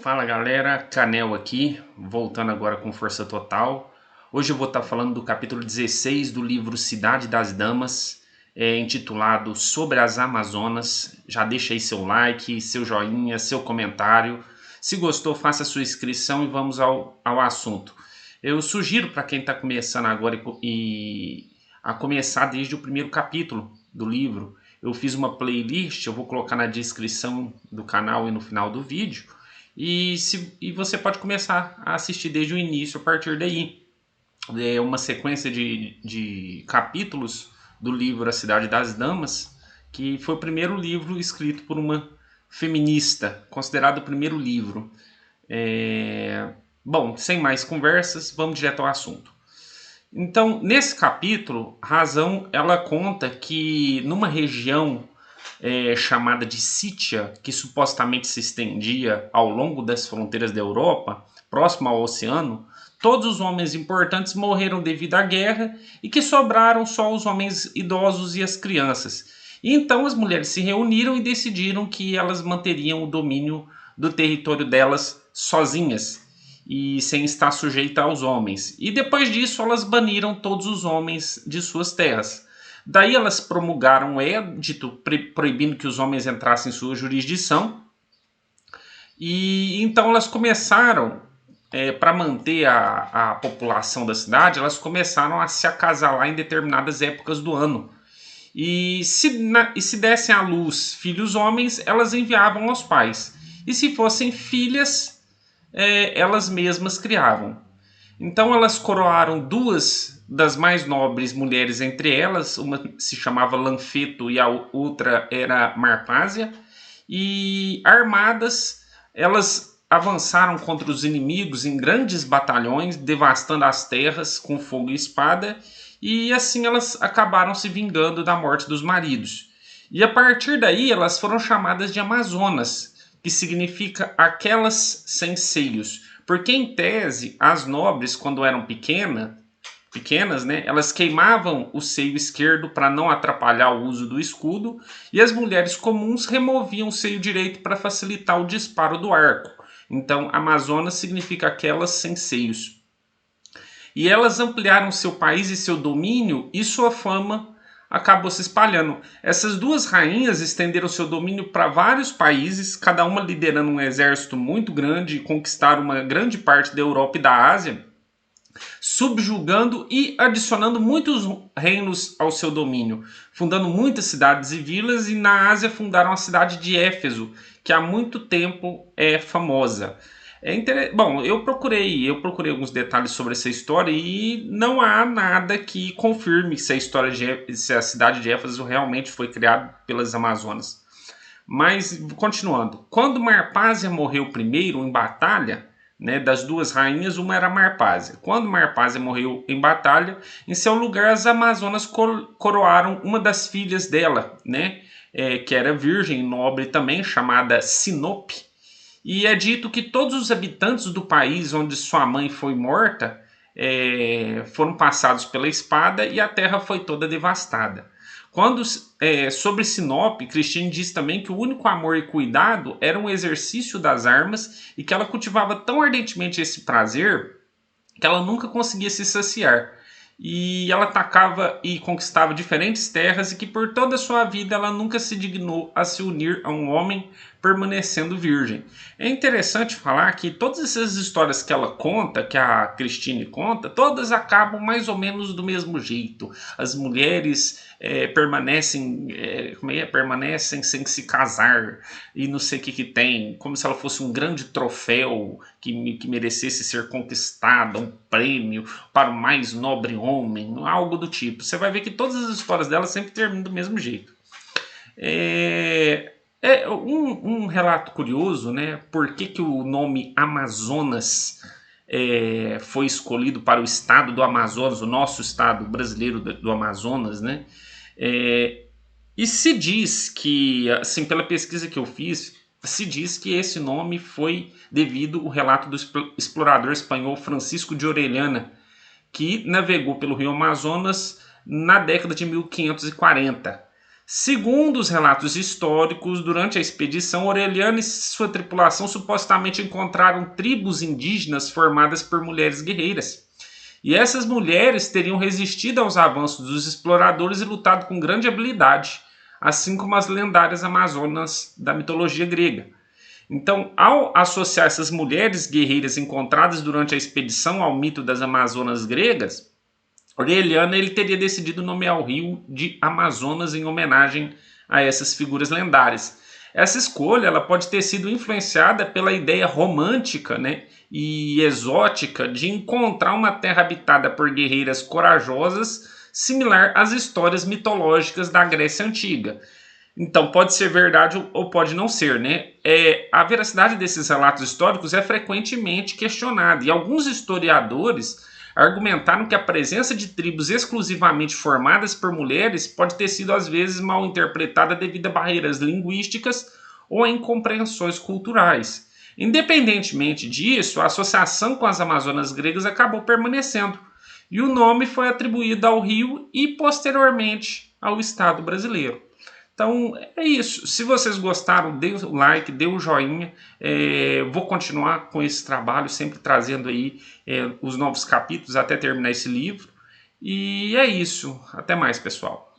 Fala galera, Canel aqui, voltando agora com força total. Hoje eu vou estar falando do capítulo 16 do livro Cidade das Damas, intitulado Sobre as Amazonas. Já deixa aí seu like, seu joinha, seu comentário. Se gostou, faça sua inscrição e vamos ao assunto. Eu sugiro para quem está começando agora a começar desde o primeiro capítulo do livro. Eu fiz uma playlist, eu vou colocar na descrição do canal e no final do vídeo. E você pode começar a assistir desde o início, a partir daí. É uma sequência de capítulos do livro A Cidade das Damas, que foi o primeiro livro escrito por uma feminista, considerado o primeiro livro. Bom, sem mais conversas, vamos direto ao assunto. Então, nesse capítulo, Razão ela conta que numa região chamada de Sítia, que supostamente se estendia ao longo das fronteiras da Europa, próximo ao oceano, todos os homens importantes morreram devido à guerra e que sobraram só os homens idosos e as crianças. E então as mulheres se reuniram e decidiram que elas manteriam o domínio do território delas sozinhas e sem estar sujeita aos homens. E depois disso elas baniram todos os homens de suas terras. Daí elas promulgaram um édito proibindo que os homens entrassem em sua jurisdição. E então elas começaram, para manter a população da cidade, elas começaram a se acasalar em determinadas épocas do ano. E se dessem à luz filhos homens, elas enviavam aos pais. E se fossem filhas, elas mesmas criavam. Então elas coroaram duas das mais nobres mulheres entre elas, uma se chamava Lanfeto e a outra era Marpásia, e armadas, elas avançaram contra os inimigos em grandes batalhões, devastando as terras com fogo e espada, e assim elas acabaram se vingando da morte dos maridos. E a partir daí elas foram chamadas de Amazonas, que significa aquelas sem seios, porque em tese as nobres, quando eram pequenas, né, elas queimavam o seio esquerdo para não atrapalhar o uso do escudo, e as mulheres comuns removiam o seio direito para facilitar o disparo do arco. Então, Amazonas significa aquelas sem seios. E elas ampliaram seu país e seu domínio, e sua fama acabou se espalhando. Essas duas rainhas estenderam seu domínio para vários países, cada uma liderando um exército muito grande, e conquistaram uma grande parte da Europa e da Ásia, subjugando e adicionando muitos reinos ao seu domínio, fundando muitas cidades e vilas, e na Ásia fundaram a cidade de Éfeso, que há muito tempo é famosa. Bom, eu procurei alguns detalhes sobre essa história e não há nada que confirme se a cidade de Éfeso realmente foi criada pelas Amazonas. Mas, continuando, quando Marpásia morreu primeiro em batalha, né, das duas rainhas, uma era Marpásia. Quando Marpásia morreu em batalha, em seu lugar as Amazonas coroaram uma das filhas dela, né, que era virgem nobre também, chamada Sinope. E é dito que todos os habitantes do país onde sua mãe foi morta foram passados pela espada e a terra foi toda devastada. Sobre Sinope, Christine diz também que o único amor e cuidado era um exercício das armas e que ela cultivava tão ardentemente esse prazer que ela nunca conseguia se saciar. E ela atacava e conquistava diferentes terras e que por toda a sua vida ela nunca se dignou a se unir a um homem permanecendo virgem. É interessante falar que todas essas histórias que ela conta, que a Christine conta, todas acabam mais ou menos do mesmo jeito. As mulheres permanecem sem se casar e não sei o que tem, como se ela fosse um grande troféu que merecesse ser conquistada, um prêmio para o mais nobre homem, algo do tipo. Você vai ver que todas as histórias dela sempre terminam do mesmo jeito. Um relato curioso, né? Por que o nome Amazonas foi escolhido para o estado do Amazonas, o nosso estado brasileiro do Amazonas, né? E se diz que, assim, pela pesquisa que eu fiz, se diz que esse nome foi devido ao relato do explorador espanhol Francisco de Orellana, que navegou pelo rio Amazonas na década de 1540. Segundo os relatos históricos, durante a expedição, Aureliano e sua tripulação supostamente encontraram tribos indígenas formadas por mulheres guerreiras. E essas mulheres teriam resistido aos avanços dos exploradores e lutado com grande habilidade, assim como as lendárias amazonas da mitologia grega. Então, ao associar essas mulheres guerreiras encontradas durante a expedição ao mito das Amazonas gregas, Aureliano ele teria decidido nomear o rio de Amazonas em homenagem a essas figuras lendárias. Essa escolha ela pode ter sido influenciada pela ideia romântica, né, e exótica de encontrar uma terra habitada por guerreiras corajosas, similar às histórias mitológicas da Grécia Antiga. Então, pode ser verdade ou pode não ser, né? A veracidade desses relatos históricos é frequentemente questionada, e alguns historiadores argumentaram que a presença de tribos exclusivamente formadas por mulheres pode ter sido às vezes mal interpretada devido a barreiras linguísticas ou a incompreensões culturais. Independentemente disso, a associação com as Amazonas gregas acabou permanecendo, e o nome foi atribuído ao rio e posteriormente ao Estado brasileiro. Então é isso. Se vocês gostaram, dê o like, dê o joinha. Vou continuar com esse trabalho, sempre trazendo aí os novos capítulos até terminar esse livro. E é isso. Até mais, pessoal.